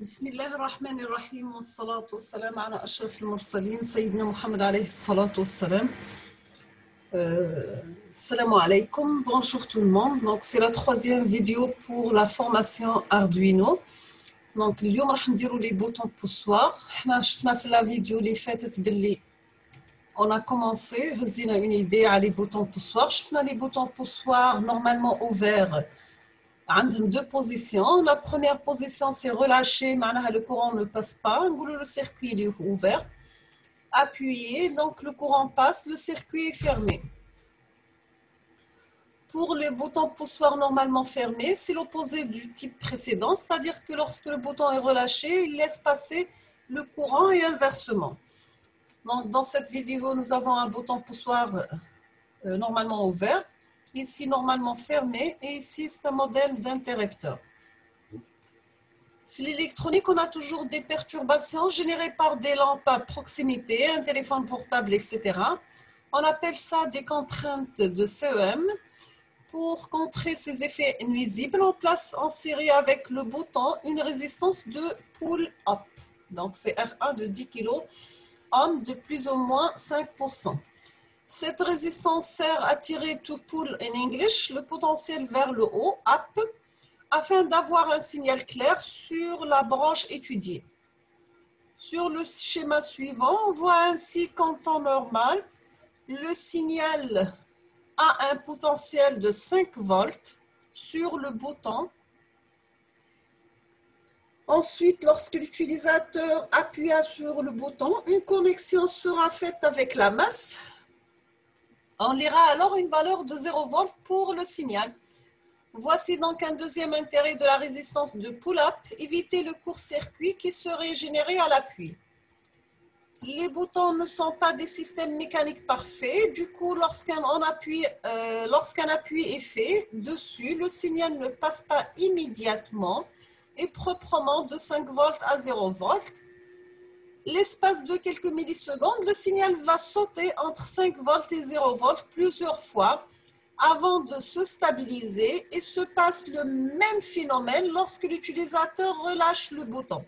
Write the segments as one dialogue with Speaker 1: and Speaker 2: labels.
Speaker 1: بسم الله الرحمن الرحيم والصلاة والسلام على أشرف المرسلين سيدنا محمد عليه الصلاة والسلام. Salam alaikum, bonjour tout le monde. Donc c'est la troisième vidéo pour la formation Arduino. Donc اليوم راح نديروا les boutons poussoirs. حنا شفنا في la vidéo اللي فاتت باللي on a commencé هزينا une idée على les boutons poussoirs. شفنا les boutons poussoirs normalement ouverts. عندهم deux positions. La première position c'est relâché, معناها le courant ne passe pas. نقولوا le circuit est ouvert. Appuyé, donc le courant passe, le circuit est fermé. Pour les boutons poussoirs normalement fermés, c'est l'opposé du type précédent, c'est-à-dire que lorsque le bouton est relâché, il laisse passer le courant et inversement. Donc dans cette vidéo, nous avons un bouton poussoir normalement ouvert, ici normalement fermé, et ici c'est un modèle d'interrupteur. Dans l'électronique, on a toujours des perturbations générées par des lampes à proximité, un téléphone portable, etc. On appelle ça des contraintes de CEM. Pour contrer ces effets nuisibles, on place en série avec le bouton une résistance de pull-up. Donc c'est R1 de 10 kg, de plus ou moins 5%. Cette résistance sert à tirer to pull in English, le potentiel vers le haut, up, afin d'avoir un signal clair sur la branche étudiée. Sur le schéma suivant, on voit ainsi qu'en temps normal, le signal a un potentiel de 5 volts sur le bouton. Ensuite, lorsque l'utilisateur appuie sur le bouton, une connexion sera faite avec la masse. On lira alors une valeur de 0 volts pour le signal. Voici donc un deuxième intérêt de la résistance de pull-up, éviter le court-circuit qui serait généré à l'appui. Les boutons ne sont pas des systèmes mécaniques parfaits, du coup lorsqu'un appui est fait dessus, le signal ne passe pas immédiatement et proprement de 5 volts à 0 volts. L'espace de quelques millisecondes, le signal va sauter entre 5 volts et 0 volts plusieurs fois avant de se stabiliser, et se passe le même phénomène lorsque l'utilisateur relâche le bouton.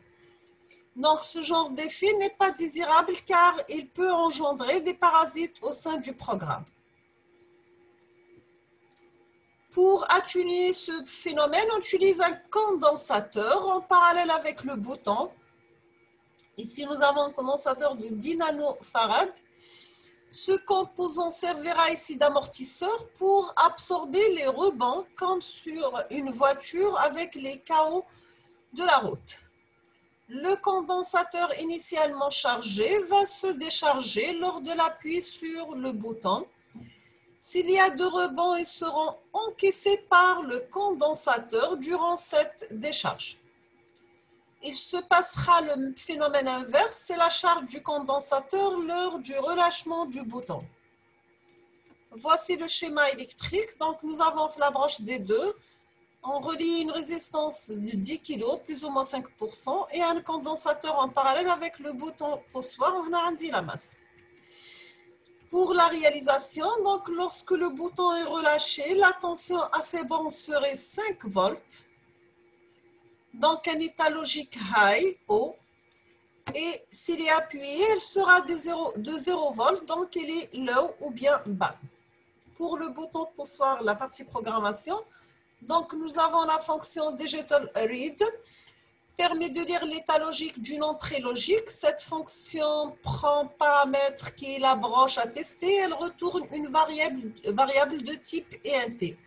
Speaker 1: Donc ce genre d'effet n'est pas désirable car il peut engendrer des parasites au sein du programme. Pour atténuer ce phénomène, on utilise un condensateur en parallèle avec le bouton. Ici, nous avons un condensateur de 10 nanofarad. Ce composant servira ici d'amortisseur pour absorber les rebonds comme sur une voiture avec les chaos de la route. Le condensateur initialement chargé va se décharger lors de l'appui sur le bouton. S'il y a de rebonds, ils seront encaissés par le condensateur durant cette décharge. Il se passera le phénomène inverse, c'est la charge du condensateur lors du relâchement du bouton. Voici le schéma électrique. Donc nous avons la branche D2. On relie une résistance de 10 kg, plus ou moins 5%, et un condensateur en parallèle avec le bouton poussoir. On a dit la masse. Pour la réalisation, donc lorsque le bouton est relâché, la tension à ces bandes serait 5 volts. Donc un état logique high, haut, et s'il est appuyé, elle sera de 0 volts, donc elle est low ou bien bas. Pour le bouton poussoir, la partie programmation, donc nous avons la fonction digital read, permet de lire l'état logique d'une entrée logique. Cette fonction prend paramètre qui est la branche à tester, elle retourne une variable de type ENT.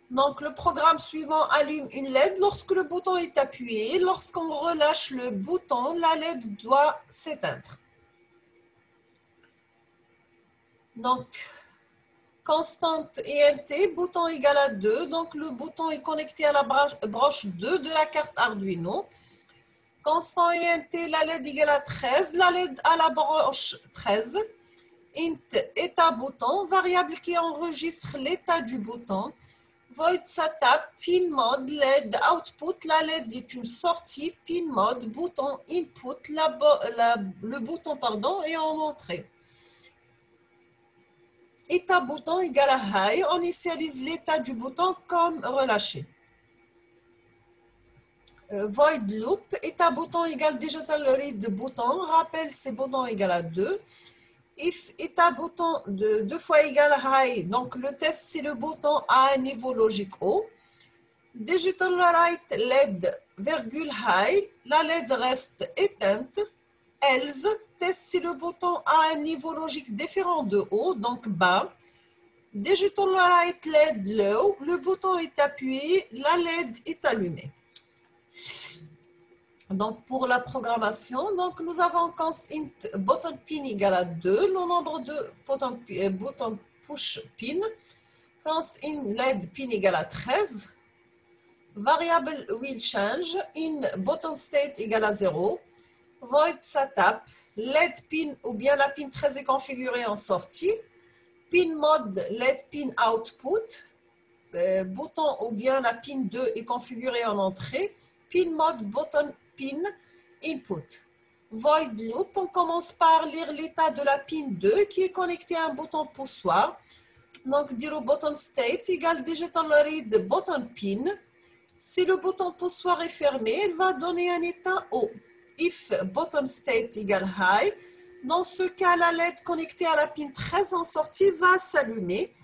Speaker 1: Donc, le programme suivant allume une LED lorsque le bouton est appuyé. Lorsqu'on relâche le bouton, la LED doit s'éteindre. Donc, constante ENT, bouton égal à 2. Donc, le bouton est connecté à la branche 2 de la carte Arduino. Constant ENT, la LED égale à 13. La LED à la branche 13. Int, état bouton, variable qui enregistre l'état du bouton. Void setup, pin mode, LED output, la LED est une sortie, pin mode, bouton input, le bouton est en entrée. État bouton égale à high, on initialise l'état du bouton comme relâché. Void loop, état bouton égale digital read bouton, rappel c'est bouton égal à 2. If état bouton de 2 fois égal high, donc le test c'est le bouton à un niveau logique haut. Digital write LED virgule high, la LED reste éteinte. Else, test si le bouton a un niveau logique différent de haut, donc bas. Digital write LED low, le bouton est appuyé, la LED est allumée. Donc pour la programmation, donc nous avons const int button pin égale à 2, le nombre de button push pin, const in LED pin égale à 13, variable will change, in button state égale à 0, void setup, LED pin ou bien la pin 13 est configurée en sortie, pin mode LED pin output, bouton ou bien la pin 2 est configurée en entrée, pin mode button pin input. Void loop, on commence par lire l'état de la pin 2 qui est connectée à un bouton poussoir. Donc, dire au button state égale digital read button pin. Si le bouton poussoir est fermé, il va donner un état haut. If button state égale high, dans ce cas, la LED connectée à la pin 13 en sortie va s'allumer.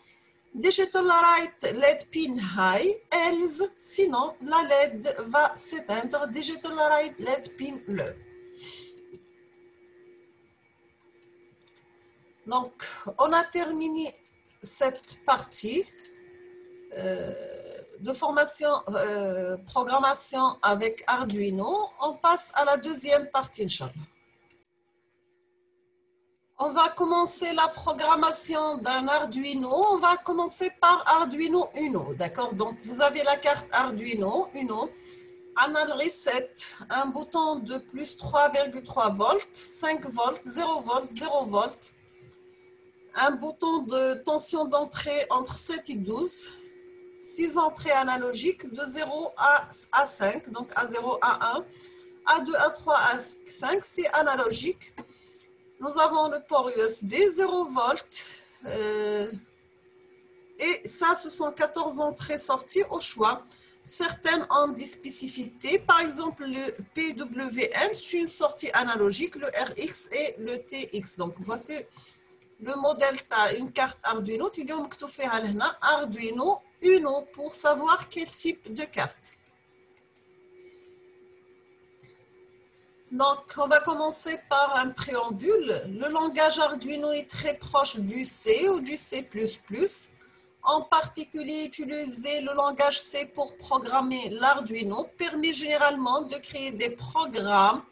Speaker 1: Digital write LED pin high, else, sinon la LED va s'éteindre. Digital write LED pin low. Donc, on a terminé cette partie de formation, programmation avec Arduino. On passe à la deuxième partie, Inch'Allah. On va commencer la programmation d'un Arduino. On va commencer par Arduino Uno, d'accord? Donc, vous avez la carte Arduino Uno. Anal Reset, un bouton de plus 3,3 volts, 5 volts, 0 volts, 0 volts. Un bouton de tension d'entrée entre 7 et 12. 6 entrées analogiques de 0 à 5, donc A0, A1, A2, A3, A5, c'est analogique. Nous avons le port USB, 0 volts. Et ça, ce sont 14 entrées-sorties au choix. Certaines ont des spécificités. Par exemple, le PWM, c'est une sortie analogique, le RX et le TX. Donc, voici le modèle, tu as une carte Arduino. Tu as Arduino Uno pour savoir quel type de carte. Donc, on va commencer par un préambule. Le langage Arduino est très proche du C ou du C++. En particulier, utiliser le langage C pour programmer l'Arduino permet généralement de créer des programmes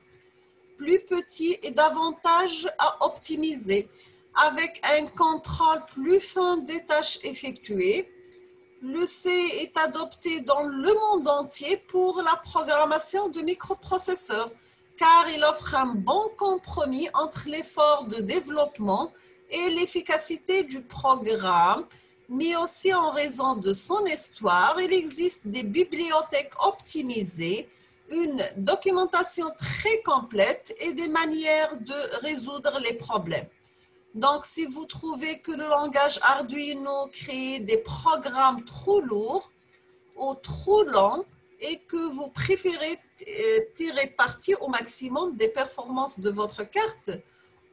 Speaker 1: plus petits et davantage à optimiser, avec un contrôle plus fin des tâches effectuées. Le C est adopté dans le monde entier pour la programmation de microprocesseurs, car il offre un bon compromis entre l'effort de développement et l'efficacité du programme, mais aussi en raison de son histoire, il existe des bibliothèques optimisées, une documentation très complète et des manières de résoudre les problèmes. Donc, si vous trouvez que le langage Arduino crée des programmes trop lourds ou trop longs et que vous préférez tirer parti au maximum des performances de votre carte,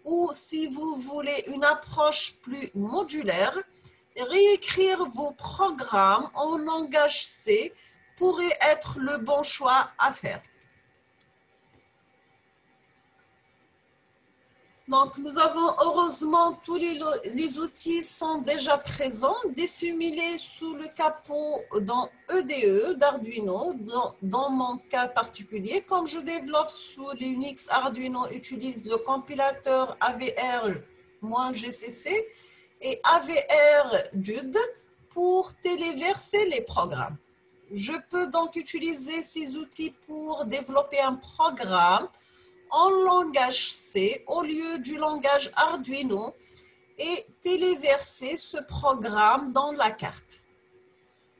Speaker 1: ou si vous voulez une approche plus modulaire, réécrire vos programmes en langage C pourrait être le bon choix à faire. Donc, nous avons heureusement tous les outils sont déjà présents, dissimulés sous le capot dans EDE d'Arduino, dans mon cas particulier. Comme je développe sous Linux, Arduino utilise le compilateur AVR-GCC et AVR-DUD pour téléverser les programmes. Je peux donc utiliser ces outils pour développer un programme en langage C au lieu du langage Arduino et téléverser ce programme dans la carte.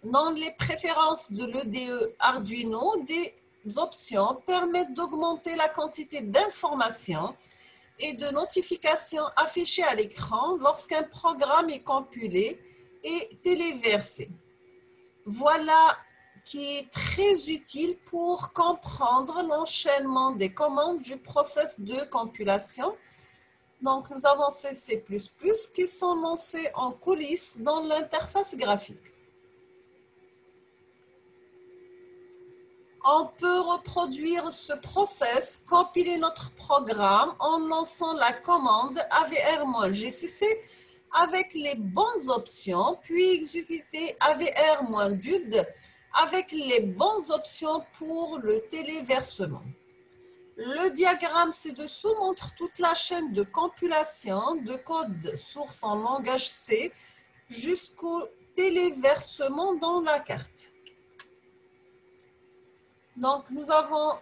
Speaker 1: Dans les préférences de l'EDE Arduino, des options permettent d'augmenter la quantité d'informations et de notifications affichées à l'écran lorsqu'un programme est compilé et téléversé. Voilà qui est très utile pour comprendre l'enchaînement des commandes du process de compilation. Donc, nous avons ces C++ qui sont lancés en coulisses dans l'interface graphique. On peut reproduire ce process, compiler notre programme en lançant la commande avr-gcc avec les bonnes options, puis exécuter avr-dud avec les bonnes options pour le téléversement. Le diagramme ci-dessous montre toute la chaîne de compilation de code source en langage C jusqu'au téléversement dans la carte. Donc, nous avons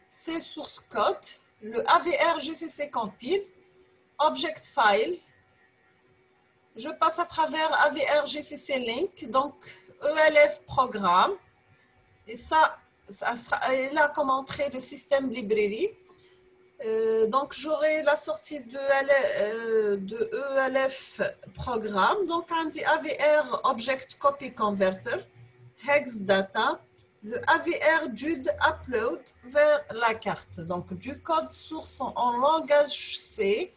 Speaker 1: ces sources code, le avr-gcc compile, object file. Je passe à travers avr-gcc link, donc ELF programme. Et ça sera là comme entrée le système librairie. Donc, j'aurai la sortie de ELF programme. Donc, on dit AVR Object Copy Converter, Hex Data, le AVR-dud upload vers la carte. Donc, du code source en langage C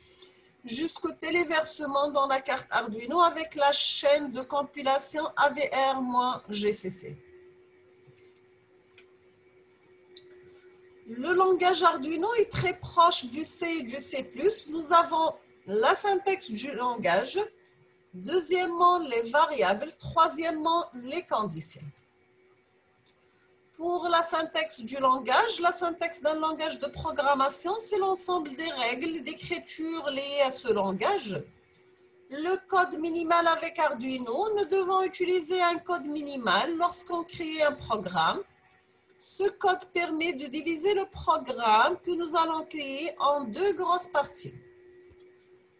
Speaker 1: jusqu'au téléversement dans la carte Arduino avec la chaîne de compilation AVR-GCC. Le langage Arduino est très proche du C et du C++. Nous avons la syntaxe du langage, deuxièmement les variables, troisièmement les conditions. Pour la syntaxe du langage, la syntaxe d'un langage de programmation, c'est l'ensemble des règles d'écriture liées à ce langage. Le code minimal avec Arduino, nous devons utiliser un code minimal lorsqu'on crée un programme. Ce code permet de diviser le programme que nous allons créer en deux grosses parties.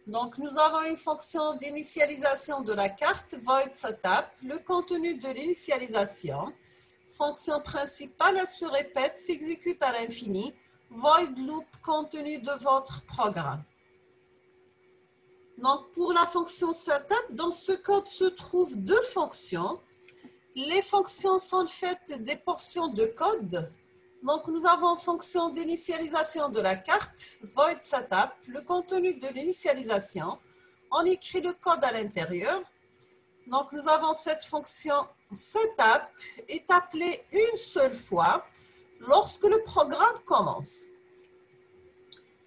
Speaker 1: Donc, nous avons une fonction d'initialisation de la carte, void setup, le contenu de l'initialisation. Fonction principale, elle se répète, s'exécute à l'infini, void loop, contenu de votre programme. Donc, pour la fonction setup, dans ce code se trouvent deux fonctions. Les fonctions sont faites des portions de code. Donc, nous avons fonction d'initialisation de la carte, void setup, le contenu de l'initialisation. On écrit le code à l'intérieur. Donc, nous avons cette fonction setup est appelée une seule fois lorsque le programme commence.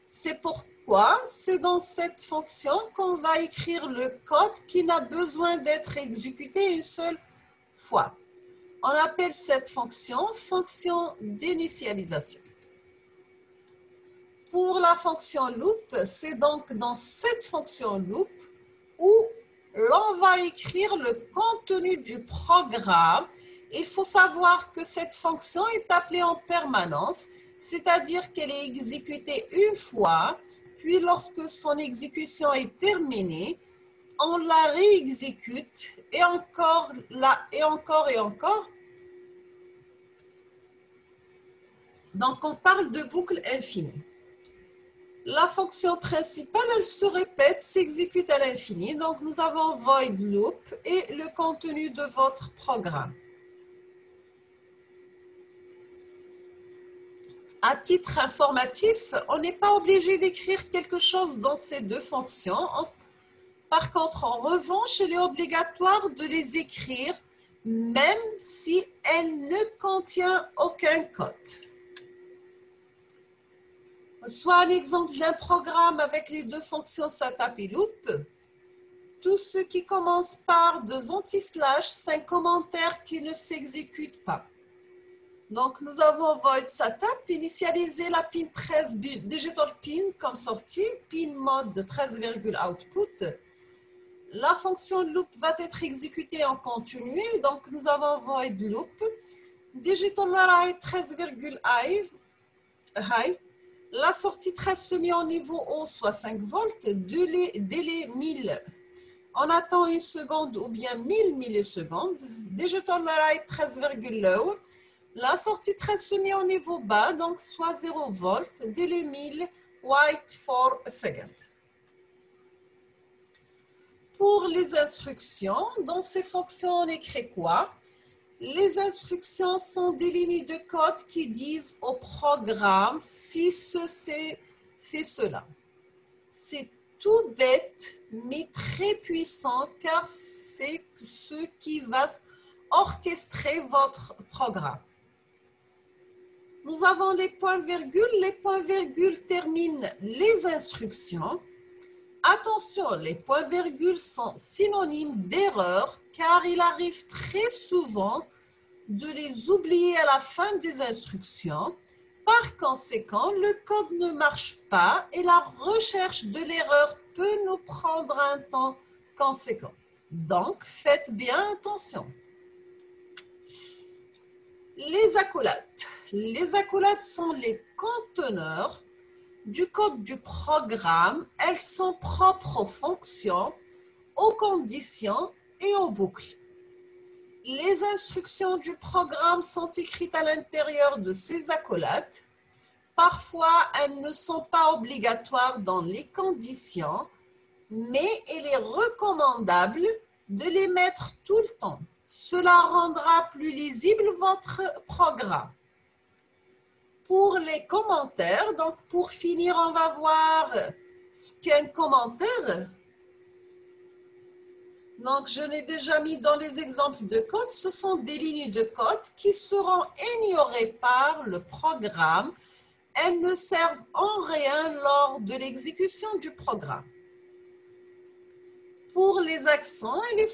Speaker 1: C'est pourquoi c'est dans cette fonction qu'on va écrire le code qui n'a besoin d'être exécuté une seule fois. On appelle cette fonction fonction d'initialisation. Pour la fonction loop, c'est donc dans cette fonction loop où l'on va écrire le contenu du programme. Il faut savoir que cette fonction est appelée en permanence, c'est-à-dire qu'elle est exécutée une fois, puis lorsque son exécution est terminée, on la réexécute et encore, et encore et encore. Donc, on parle de boucle infinie. La fonction principale, elle se répète, s'exécute à l'infini. Donc, nous avons void loop et le contenu de votre programme. À titre informatif, on n'est pas obligé d'écrire quelque chose dans ces deux fonctions. Par contre, en revanche, il est obligatoire de les écrire même si elle ne contient aucun code. Soit un exemple d'un programme avec les deux fonctions setup et loop. Tout ce qui commence par deux anti-slash, c'est un commentaire qui ne s'exécute pas. Donc, nous avons void setup, initialiser la pin 13 digital pin comme sortie, pin mode 13, output. La fonction loop va être exécutée en continu, donc nous avons void loop, digital array 13, high. La sortie 13 se met en niveau haut, soit 5 volts, délai 1000. On attend une seconde ou bien 1000 millisecondes. Digital array 13, low. La sortie 13 se met en niveau bas, donc soit 0 volts, délai 1000, wait for a second. Pour les instructions, dans ces fonctions, on écrit quoi? Les instructions sont des lignes de code qui disent au programme fais ceci, fais cela. C'est tout bête mais très puissant car c'est ce qui va orchestrer votre programme. Nous avons les points-virgules. Les points-virgules terminent les instructions. Attention, les points-virgules sont synonymes d'erreur car il arrive très souvent de les oublier à la fin des instructions. Par conséquent, le code ne marche pas et la recherche de l'erreur peut nous prendre un temps conséquent. Donc, faites bien attention. Les accolades. Les accolades sont les conteneurs du code du programme. Elles sont propres aux fonctions, aux conditions et aux boucles. Les instructions du programme sont écrites à l'intérieur de ces accolades. Parfois, elles ne sont pas obligatoires dans les conditions, mais il est recommandable de les mettre tout le temps. Cela rendra plus lisible votre programme. Pour les commentaires, donc pour finir, on va voir ce qu'est un commentaire. Donc, je l'ai déjà mis dans les exemples de code. Ce sont des lignes de code qui seront ignorées par le programme. Elles ne servent en rien lors de l'exécution du programme. Pour les accents, il est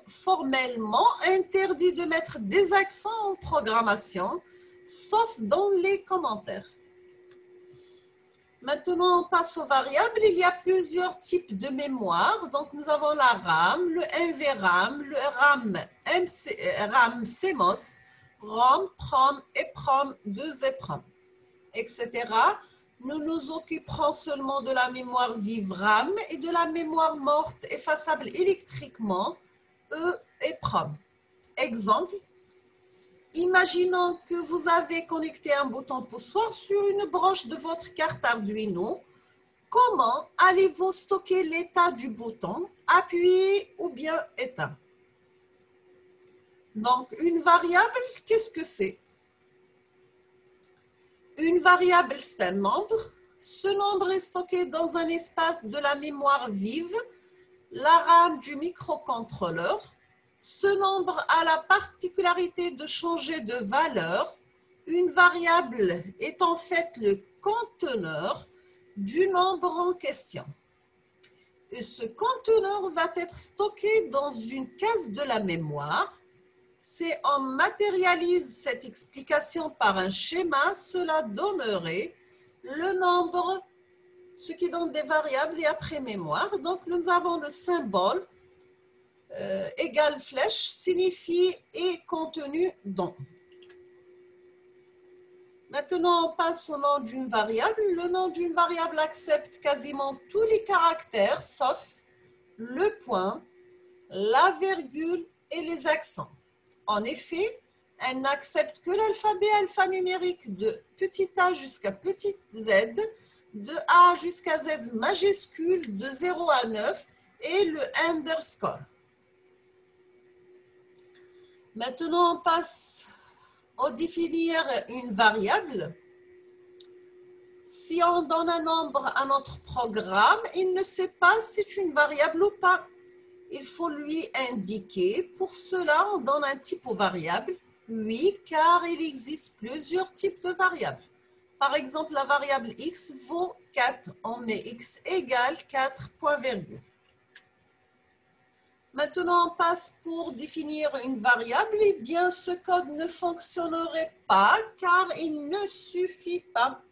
Speaker 1: formellement interdit de mettre des accents en programmation, sauf dans les commentaires. Maintenant, on passe aux variables. Il y a plusieurs types de mémoire. Donc, nous avons la RAM, le NVRAM, le RAM CMOS, ROM, PROM, EPROM, 2EPROM, etc. Nous nous occuperons seulement de la mémoire vive RAM et de la mémoire morte effaçable électriquement, EPROM. Exemple. Imaginons que vous avez connecté un bouton poussoir sur une broche de votre carte Arduino. Comment allez-vous stocker l'état du bouton, appuyé ou bien éteint? Donc, une variable, qu'est-ce que c'est? Une variable, c'est un nombre. Ce nombre est stocké dans un espace de la mémoire vive, la RAM du microcontrôleur. Ce nombre a la particularité de changer de valeur. Une variable est en fait le conteneur du nombre en question. Et ce conteneur va être stocké dans une case de la mémoire. Si on matérialise cette explication par un schéma, cela donnerait le nombre, ce qui donne des variables et après mémoire. Donc, nous avons le symbole égale flèche signifie et contenu dans. Maintenant, on passe au nom d'une variable. Le nom d'une variable accepte quasiment tous les caractères, sauf le point, la virgule et les accents. En effet, elle n'accepte que l'alphabet alphanumérique de petit a jusqu'à petit z, de A jusqu'à Z majuscule, de 0 à 9 et le underscore. Maintenant, on passe au définir une variable. Si on donne un nombre à notre programme, il ne sait pas si c'est une variable ou pas. Il faut lui indiquer. Pour cela, on donne un type aux variables. Oui, car il existe plusieurs types de variables. Par exemple, la variable x vaut 4. On met x égale 4, point virgule. Maintenant, on passe pour définir une variable. Eh bien, ce code ne fonctionnerait pas car il ne suffit pas.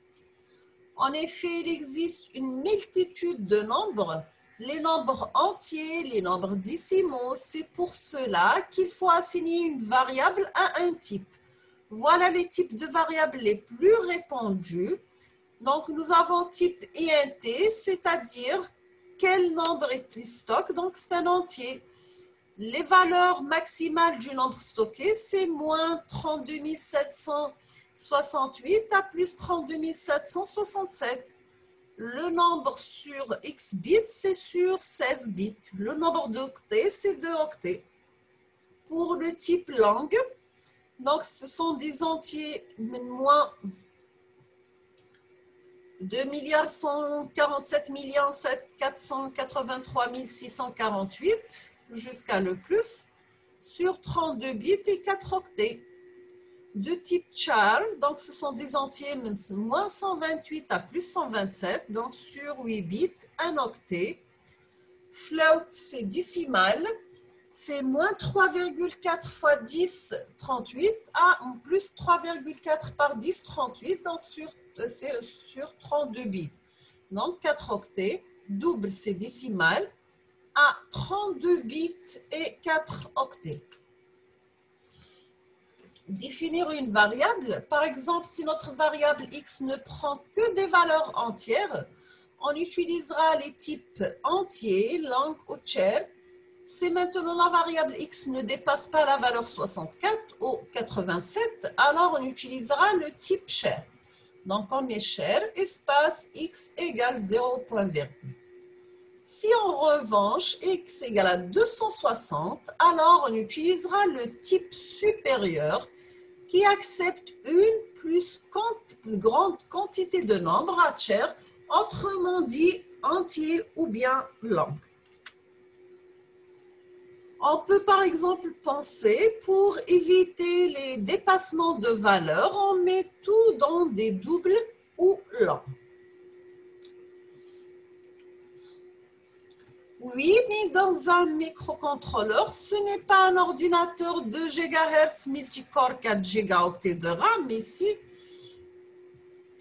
Speaker 1: En effet, il existe une multitude de nombres. Les nombres entiers, les nombres décimaux, c'est pour cela qu'il faut assigner une variable à un type. Voilà les types de variables les plus répandus. Donc, nous avons type int, c'est-à-dire quel nombre est stocké. Donc, c'est un entier. Les valeurs maximales du nombre stocké, c'est moins 32 768 à plus 32 767. Le nombre sur x bits, c'est sur 16 bits. Le nombre d'octets, c'est 2 octets. Pour le type langue, donc ce sont des entiers moins 2 147 483 648 jusqu'à le plus sur 32 bits et 4 octets. De type char, donc ce sont des entiers moins 128 à plus 127, donc sur 8 bits, 1 octet. Float, c'est décimal, c'est moins 3,4 fois 10, 38 à plus 3,4 par 10, 38, donc c'est sur 32 bits. Donc 4 octets, double c'est décimal, à 32 bits et 4 octets. Définir une variable, par exemple, si notre variable x ne prend que des valeurs entières, on utilisera les types entiers, long ou char. Si maintenant la variable x ne dépasse pas la valeur 64 ou 87, alors on utilisera le type char. Donc on met char, espace x égale 0, point virgule. Si en revanche x égale à 260, alors on utilisera le type supérieur qui accepte une plus grande quantité de nombres à char, autrement dit entier ou bien long. On peut par exemple penser, pour éviter les dépassements de valeurs, on met tout dans des doubles ou longs. Oui, mais dans un microcontrôleur, ce n'est pas un ordinateur de GHz multicore 4 gigaoctets de RAM, mais si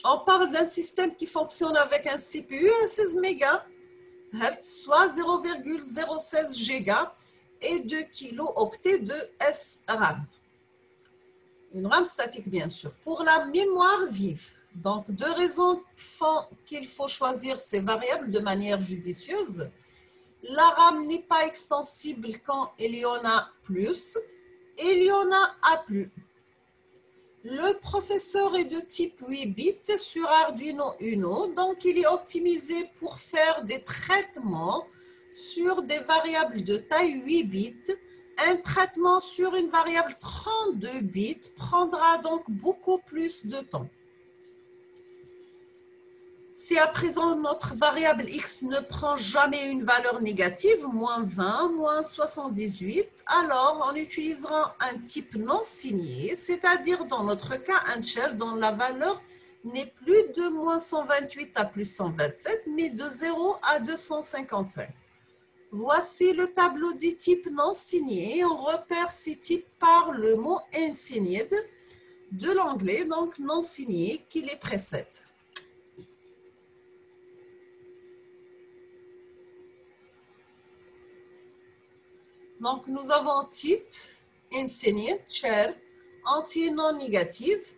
Speaker 1: on parle d'un système qui fonctionne avec un CPU à 16 MHz, soit 0,016 giga et 2 kilooctets de SRAM. Une RAM statique, bien sûr. Pour la mémoire vive, donc deux raisons font qu'il faut choisir ces variables de manière judicieuse. La RAM n'est pas extensible quand il y en a plus, et il y en a plus. Le processeur est de type 8 bits sur Arduino Uno, donc il est optimisé pour faire des traitements sur des variables de taille 8 bits. Un traitement sur une variable 32 bits prendra donc beaucoup plus de temps. Si à présent notre variable x ne prend jamais une valeur négative, moins 20, moins 78, alors on utilisera un type non signé, c'est-à-dire dans notre cas un char dont la valeur n'est plus de moins 128 à plus 127, mais de 0 à 255. Voici le tableau des types non signés. On repère ces types par le mot insigned de l'anglais, donc non signé, qui les précède. Donc, nous avons type, insigned, char, entier non négatif.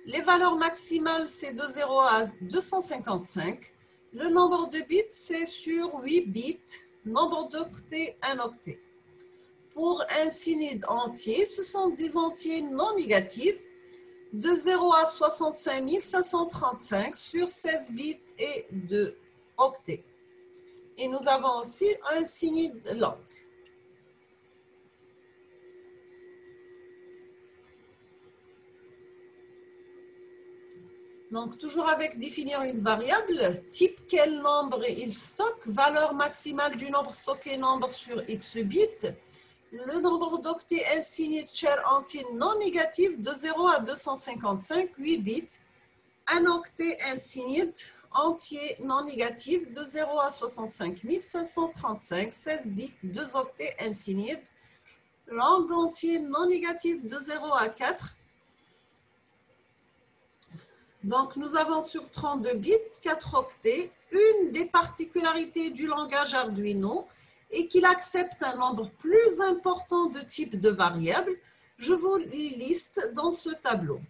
Speaker 1: Les valeurs maximales, c'est de 0 à 255. Le nombre de bits, c'est sur 8 bits. Nombre d'octets, 1 octet. Pour insigned entier, ce sont des entiers non négatifs de 0 à 65 535 sur 16 bits et 2 octets. Et nous avons aussi insigned long. Donc, toujours avec définir une variable, type quel nombre il stocke, valeur maximale du nombre stocké, nombre sur x bits, le nombre d'octets insigned char entier non négatif de 0 à 255, 8 bits, un octet insigned entier non négatif de 0 à 65 535, 16 bits, 2 octets insigned, langue entier non négatif de 0 à 4. Donc, nous avons sur 32 bits, 4 octets. Une des particularités du langage Arduino est qu'il accepte un nombre plus important de types de variables. Je vous les liste dans ce tableau.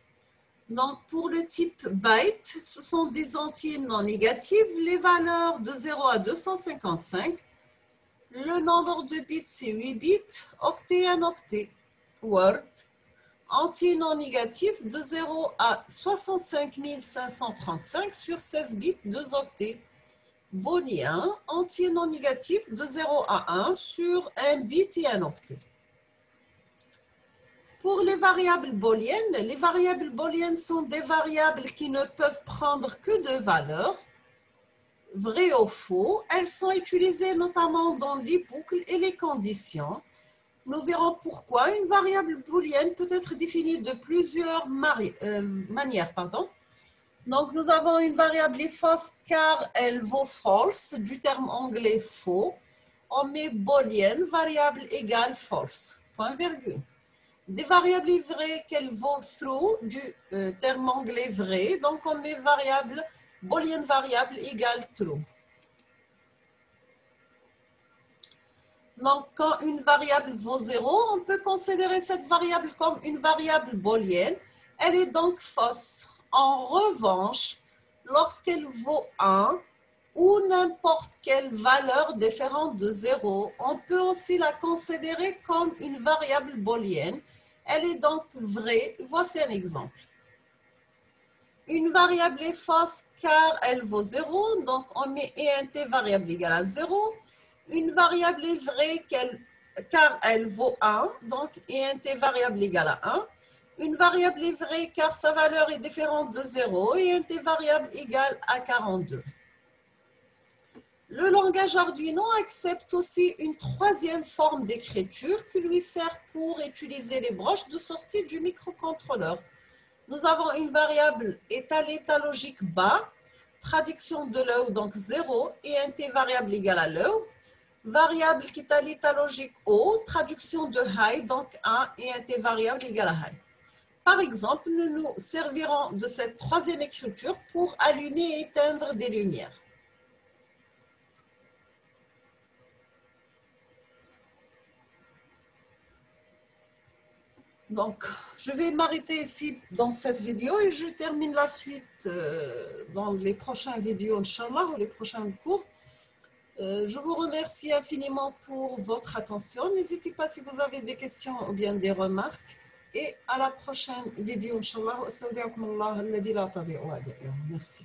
Speaker 1: Donc, pour le type byte, ce sont des entiers non négatifs. Les valeurs de 0 à 255. Le nombre de bits, c'est 8 bits. Octet, 1 octet. Word. Entier non négatif de 0 à 65 535 sur 16 bits, 2 octets. Booléen, entier non négatif de 0 à 1 sur 1 bit et 1 octet. Pour les variables booléennes sont des variables qui ne peuvent prendre que deux valeurs, vrai ou faux. Elles sont utilisées notamment dans les boucles et les conditions. Nous verrons pourquoi une variable booléenne peut être définie de plusieurs manières. Donc, nous avons une variable fausse car elle vaut false, du terme anglais faux. On met booléenne, variable égale false, point virgule. Des variables vraies qu'elle vaut true, du terme anglais vrai. Donc, on met variable, booléenne variable égale true. Donc, quand une variable vaut 0, on peut considérer cette variable comme une variable booléenne. Elle est donc fausse. En revanche, lorsqu'elle vaut 1 ou n'importe quelle valeur différente de 0, on peut aussi la considérer comme une variable booléenne. Elle est donc vraie. Voici un exemple. Une variable est fausse car elle vaut 0, donc on met int variable égale à 0. Une variable est vraie car elle vaut 1, donc int variable égale à 1. Une variable est vraie car sa valeur est différente de 0 et int variable égale à 42. Le langage Arduino accepte aussi une troisième forme d'écriture qui lui sert pour utiliser les broches de sortie du microcontrôleur. Nous avons une variable est à l'état logique bas, traduction de low, donc 0, et int variable égale à low. Variable qui est à l'état logique haut, traduction de high, donc 1, et int variable égale à high. Par exemple, nous nous servirons de cette troisième écriture pour allumer et éteindre des lumières. Donc, je vais m'arrêter ici dans cette vidéo et je termine la suite dans les prochaines vidéos, Inch'Allah, ou les prochains cours. Je vous remercie infiniment pour votre attention. N'hésitez pas si vous avez des questions ou bien des remarques. Et à la prochaine vidéo, Inch'Allah. Merci.